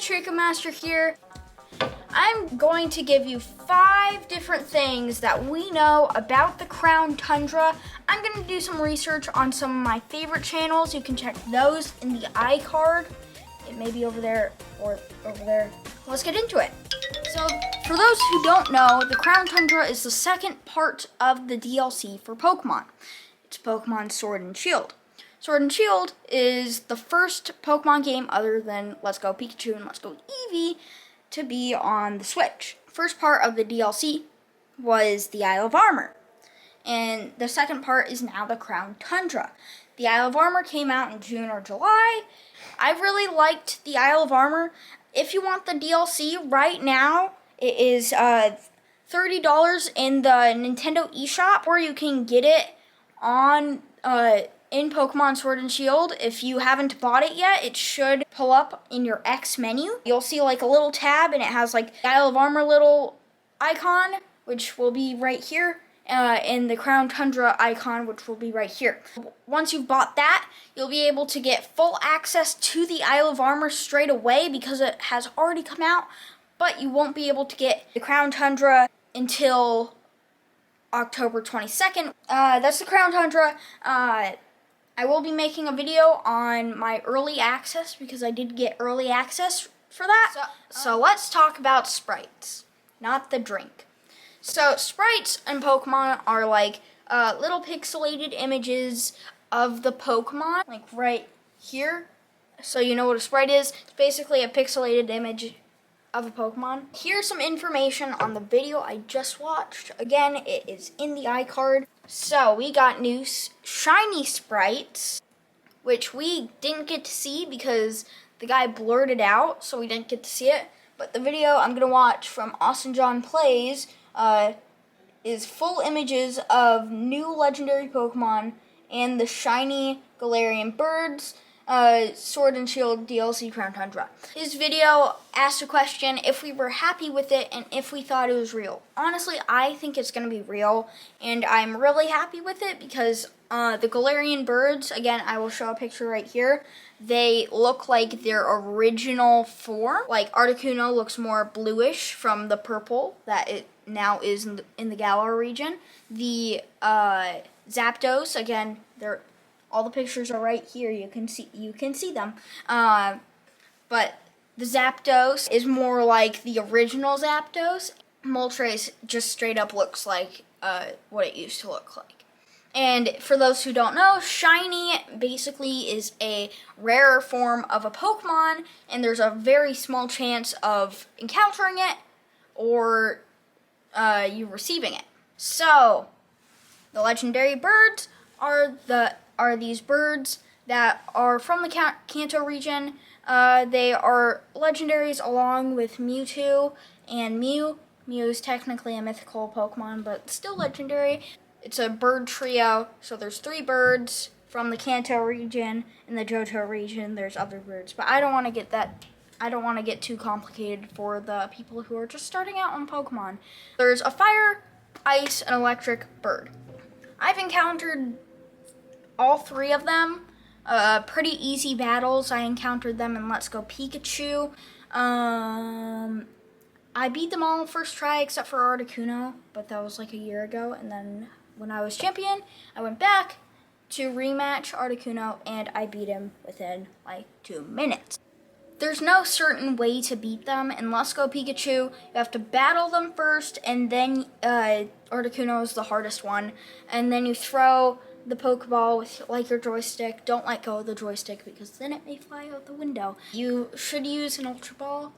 Trick Master here. I'm going to give you 5 different things that we know about the Crown Tundra. I'm going to do some research on some of my favorite channels. You can check those in the iCard. It may be over there or over there. Let's get into it. So, for those who don't know, the Crown Tundra is the second part of the DLC for Pokemon. It's Pokemon Sword and Shield. Sword and Shield is the first Pokemon game other than Let's Go Pikachu and Let's Go Eevee to be on the Switch. First part of the DLC was the Isle of Armor, and the second part is now the Crown Tundra. The Isle of Armor came out in June or July. I really liked the Isle of Armor. If you want the DLC right now, it is $30 in the Nintendo eShop, or you can get it on in Pokemon Sword and Shield. If you haven't bought it yet, it should pull up in your X menu. You'll see like a little tab, and it has like the Isle of Armor little icon, which will be right here, and the Crown Tundra icon, which will be right here. Once you've bought that, you'll be able to get full access to the Isle of Armor straight away because it has already come out, but you won't be able to get the Crown Tundra until October 22nd. That's the Crown Tundra. I will be making a video on my early access because I did get early access for that. So let's talk about sprites, not the drink. So sprites in Pokemon are like little pixelated images of the Pokemon, like right here. So you know what a sprite is? It's basically a pixelated image of a Pokemon. Here's some information on the video I just watched. Again, it is in the iCard. So we got new shiny sprites, which we didn't get to see because the guy blurred it out, so we didn't get to see it. But the video I'm gonna watch from Austin John Plays is full images of new legendary Pokemon and the shiny Galarian birds. Sword and Shield DLC Crown Tundra. His video asked a question if we were happy with it and if we thought it was real. Honestly, I think it's going to be real, and I'm really happy with it because the Galarian birds, again, I will show a picture right here, they look like their original form. Like Articuno looks more bluish from the purple that it now is in the Galar region. The Zapdos, again, all the pictures are right here. You can see them. But the Zapdos is more like the original Zapdos. Moltres just straight up looks like what it used to look like. And for those who don't know, shiny basically is a rarer form of a Pokemon, and there's a very small chance of encountering it or you receiving it. So the legendary birds are these birds that are from the Kanto region. They are legendaries along with Mewtwo and Mew. Mew is technically a mythical Pokemon, but still legendary. It's a bird trio, so there's 3 birds from the Kanto region. In the Johto region, there's other birds, but I don't want to get too complicated for the people who are just starting out on Pokemon. There's a fire, ice, and electric bird. I've encountered all 3 of them. Pretty easy battles. I encountered them in Let's Go Pikachu. I beat them all first try except for Articuno, but that was like a year ago. And then when I was champion, I went back to rematch Articuno, and I beat him within like 2 minutes. There's no certain way to beat them. In Let's Go Pikachu, you have to battle them first, and then Articuno is the hardest one. And then you throw the Pokeball with like your joystick. Don't let go of the joystick because then it may fly out the window. You should use an Ultra Ball.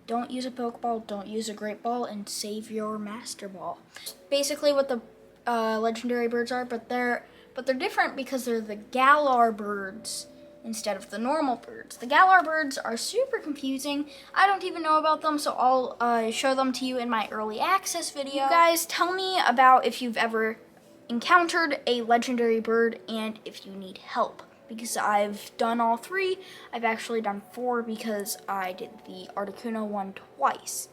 Don't use a Pokeball. Don't use a Great Ball, and save your Master Ball. Basically, what the legendary birds are, but they're different because they're the Galar birds instead of the normal birds. The Galar birds are super confusing. I don't even know about them, so I'll show them to you in my early access video. You guys, tell me about if you've ever encountered a legendary bird and if you need help, because I've done all 3. I've actually done 4 because I did the Articuno one twice.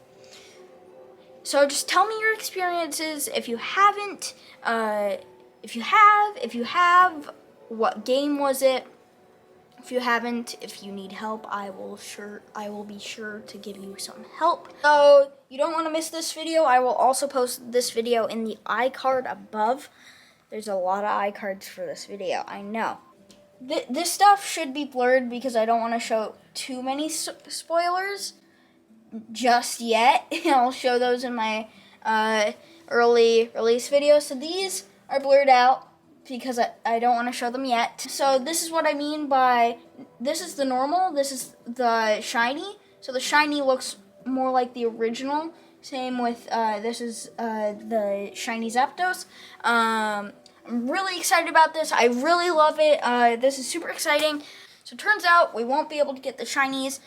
So just tell me your experiences. If you haven't, if you have, what game was it? If you haven't, if you need help, I will be sure to give you some help. So you don't want to miss this video. I will also post this video in the iCard above. There's a lot of iCards for this video, I know. This stuff should be blurred because I don't want to show too many spoilers just yet. I'll show those in my early release video. So these are blurred out because I don't want to show them yet. So this is what I mean by, this is the normal, this is the shiny. So the shiny looks more like the original. Same with, this is the shiny Zapdos. I'm really excited about this. I really love it. This is super exciting. So it turns out we won't be able to get the shinies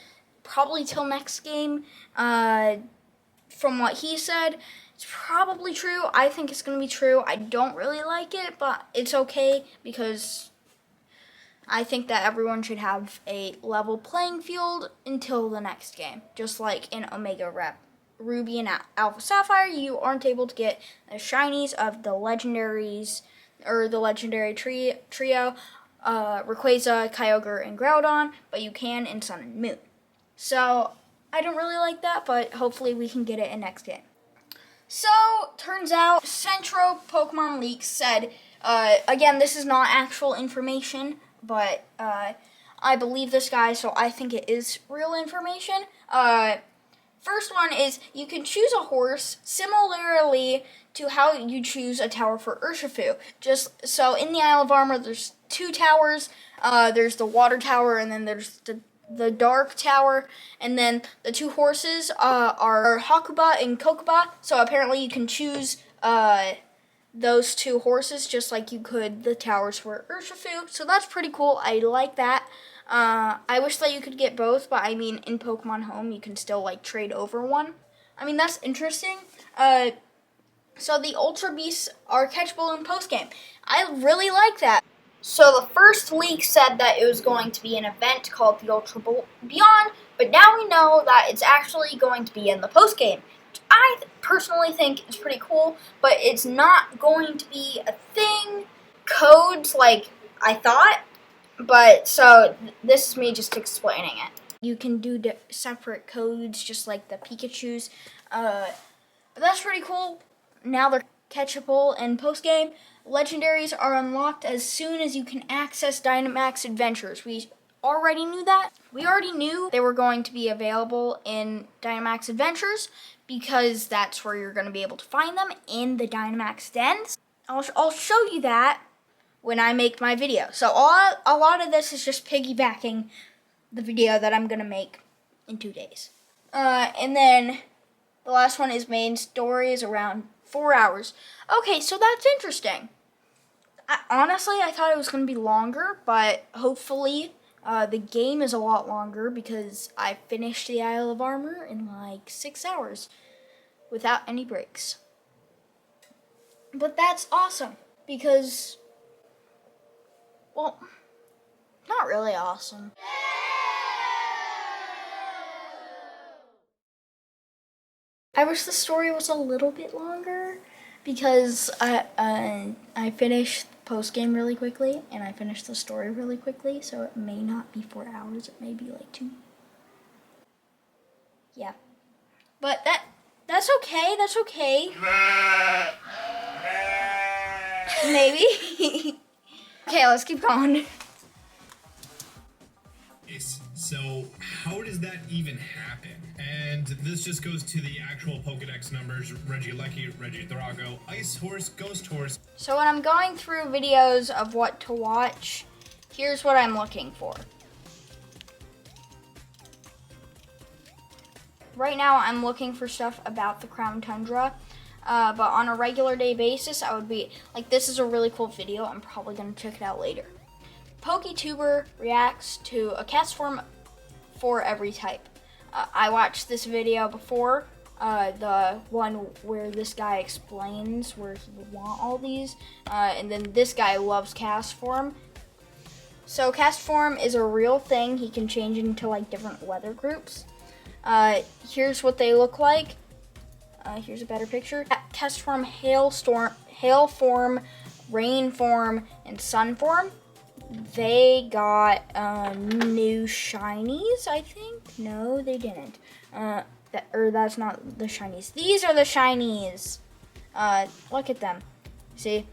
probably till next game. From what he said, it's probably true. I think it's going to be true. I don't really like it, but it's okay because I think that everyone should have a level playing field until the next game. Just like in Omega Ruby and Alpha Sapphire, you aren't able to get the shinies of the legendaries, or the legendary trio, Rayquaza, Kyogre, and Groudon, but you can in Sun and Moon. So I don't really like that, but hopefully we can get it in next game. So, turns out, Centro Pokemon Leaks said, again, this is not actual information, but I believe this guy, so I think it is real information. First one is, you can choose a horse similarly to how you choose a tower for Urshifu. Just so in the Isle of Armor, there's 2 towers. There's the water tower, and then there's the dark tower, and then the 2 horses are Hakuba and Kokuba. So apparently you can choose those 2 horses just like you could the towers for Urshifu. So that's pretty cool. I like that. I wish that you could get both, but I mean, in Pokemon Home, you can still like trade over one. I mean, that's interesting. So the Ultra Beasts are catchable in post-game. I really like that. So the first leak said that it was going to be an event called the Ultra Beyond, but now we know that it's actually going to be in the post-game. I personally think it's pretty cool, but it's not going to be a thing, codes like I thought, but so this is me just explaining it. You can do separate codes just like the Pikachus, but that's pretty cool. Now they're catchable in post-game. Legendaries are unlocked as soon as you can access Dynamax Adventures. We already knew that. We already knew they were going to be available in Dynamax Adventures because that's where you're going to be able to find them, in the Dynamax dens. I'll show you that when I make my video. So a lot of this is just piggybacking the video that I'm going to make in 2 days. And then the last one is main story is around 4 hours. Okay, so that's interesting. Honestly, I thought it was going to be longer, but hopefully the game is a lot longer because I finished the Isle of Armor in like 6 hours without any breaks. But that's awesome because, well, not really awesome. I wish the story was a little bit longer because I finished post-game really quickly and I finished the story really quickly, so it may not be 4 hours, it may be like 2. Yeah. But that's okay, that's okay. Maybe. Okay, let's keep going. So how does that even happen? And this just goes to the actual Pokedex numbers: Regieleki, Regidrago, Ice Horse, Ghost Horse. So when I'm going through videos of what to watch, here's what I'm looking for. Right now I'm looking for stuff about the Crown Tundra, but on a regular day basis I would be like, this is a really cool video, I'm probably going to check it out later. PokéTuber reacts to a Castform for every type. I watched this video before, the one where this guy explains where he would want all these, and then this guy loves Castform. So Castform is a real thing. He can change into like different weather groups. Here's what they look like. Here's a better picture. Castform, Hail Form, Rain Form, and Sun Form. they got new shinies, I think. No, they didn't. That's not the shinies. These are the shinies. Look at them. See?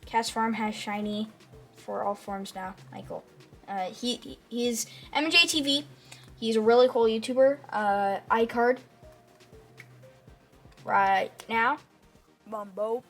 Castform has shiny for all forms now. Michael. He's MandJTV. He's a really cool YouTuber. iCard. Right now. Mumbo.